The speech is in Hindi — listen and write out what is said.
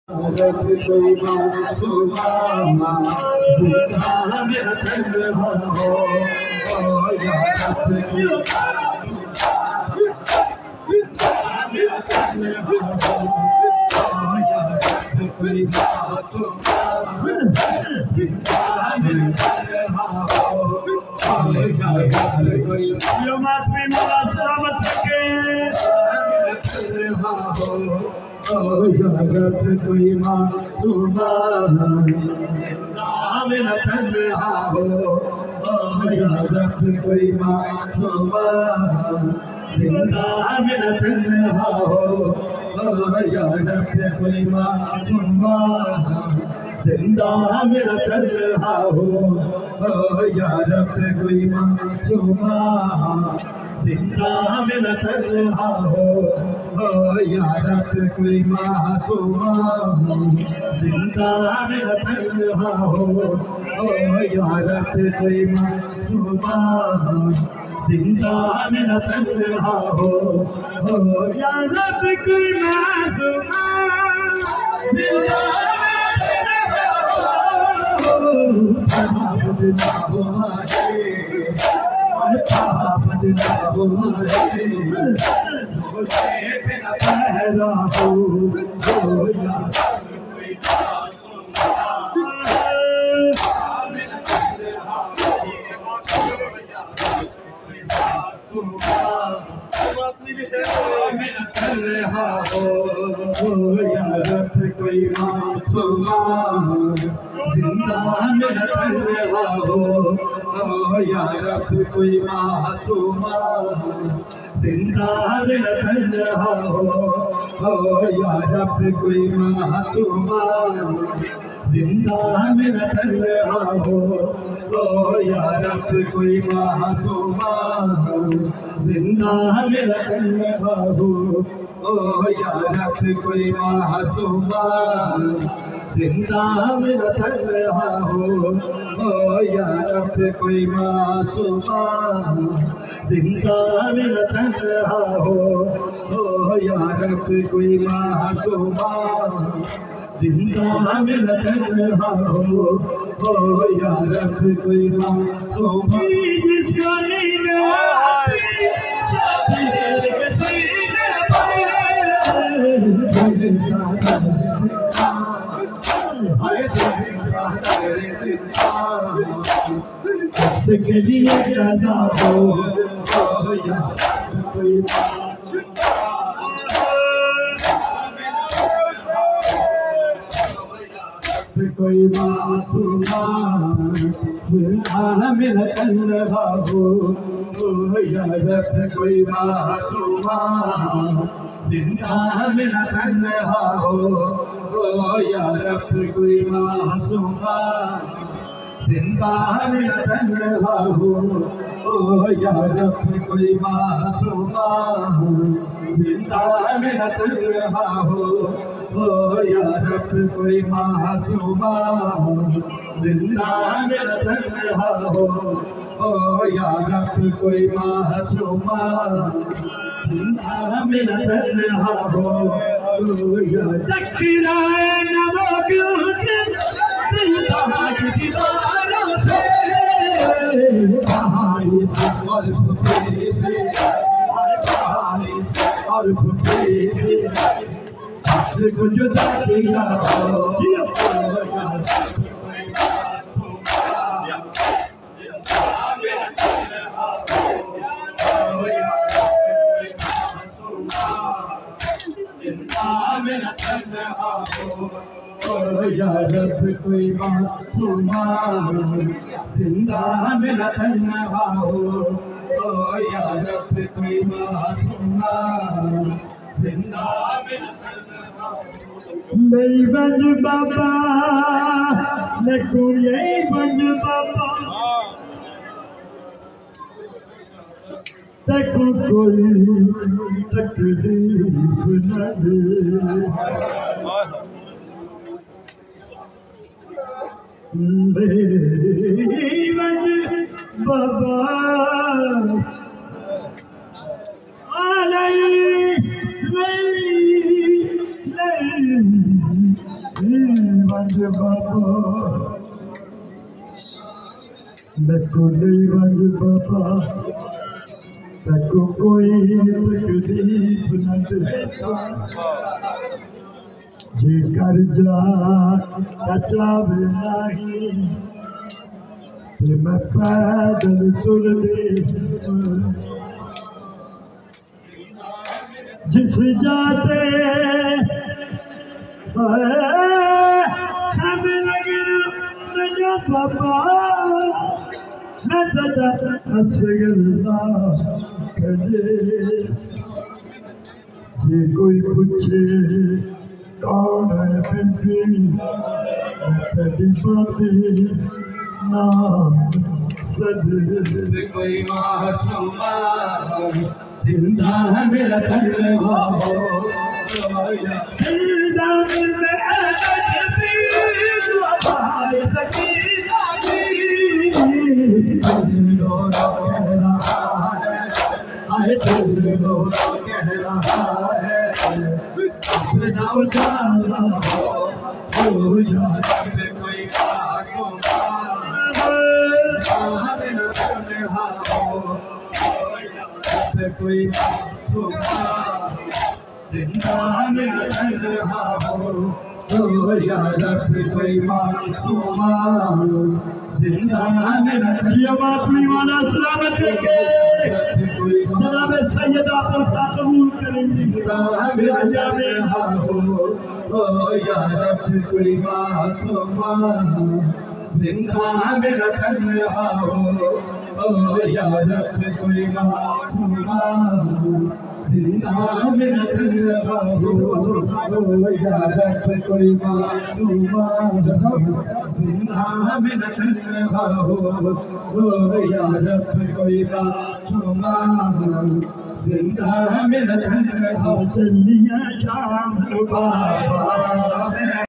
रब कोई मासूमा जिंदा मेरा तन्हा हो या रब कोई मेरा तन्हा हो या रब कोई मासूमा जिंदा मेरा तन्हा हो या रब कोई यो मातमी मौला सलामत रखे तन्हा हो या रब कोई मासूमा मेरा तन्हा हो या रब कोई मासूमा जिंदा मेरा तन्हा हो या रब कोई मासूमा जिंदा मेरा तन्हा हो या रब कोई मासूमा जिंदा मेरा तन्हा हो या रब कोई मासूमा जिंदा मेरा तन्हा हो या रब कोई मासूमा जिंदा मेरा तन्हा हो या रब कोई मासूमा जिंदा बदला हो बदला हो बिना पहरा हो या तन्हा हो या रब कोई मासूमा जिंदा मेरा तन्हा हो या रब कोई मासूमा जिंदा मेरा तन्हा हो या रब कोई मासूमा जिंदा मेरा तन्हा हो या रब कोई मासूमा जिंदा मेरा तन्हा हो या रब कोई मासूमा जिंदा मेरा तन्हा हो या रब कोई मासूमा जिंदा मेरा तन्हा हो या रब कोई मासूमा जिंदा मेरा तन्हा हो या रब कोई मासूमा जिसका नींद आती शबीर के सीने के लिए राजा हो या कोई कोई मासूमा जिंदा मेरा तन्हा हो या रब कोई मासूमा जिंदा मेरा तन्हा हो या रब कोई मासूमा जिंदा मेरा तन्हा हो या रब कोई मासूमा जिंदा मेरा तन्हा हो या रब कोई मासूमा जिंदा मेरा तन्हा हो या रब कोई मासूमा जिंदा मेरा तन्हा हो या तकराए नमो क्यों जिंदा की दीवारों से कहानी से और भूखे से कहानी से और भूखे से जिसको जुदा किया हो मेरा तन्हा हो या रब कोई मासूमा जिंदा मेरा तन्हा हो या रब कोई मासूमा जिंदा मेरा तन्हा नहीं बंद बाबा देखो नहीं बंद बाबा देखो कोई तकलीफ न दे बंद बाबा नहीं नहीं नहीं वंज बाबा मैको नहीं वंज बाबा तको कोई तकलीफ न दे जे कर जा कचावे नहीं ते मैं पैदल तुर दे जिस जाते खाने लगे मेरा बाबा मैं दादा असगला करे जे कोई पूछे कौन है बीबी तेरी बाबी नाम सदे कोई मासूमा जिंदा है मेरा तन हो जिंदा में भाई सकीना जी लो कह रहा है आए दिल लो कह रहा है अपना उजाला हो यार पे कोई मासूमा मेरा तन हो कोई सुखा जिंदा मेरा तन्हा हो यार कोई मासूमा जिंदा मेरा ये बात मीवाना सलामत रखे जनाब सैयदा परसा कबूल करेंगे मेरा तन्हा हो यार कोई मासूमा जिंदा मेरा तन्हा हो यार कोई मासूमा जिंदा मेरा तन्हा हो यार कोई मासूमा जिंदा मेरा तन्हा हो यार कोई मासूमा जिंदा मेरा तन्हा चलिया शाम बाबा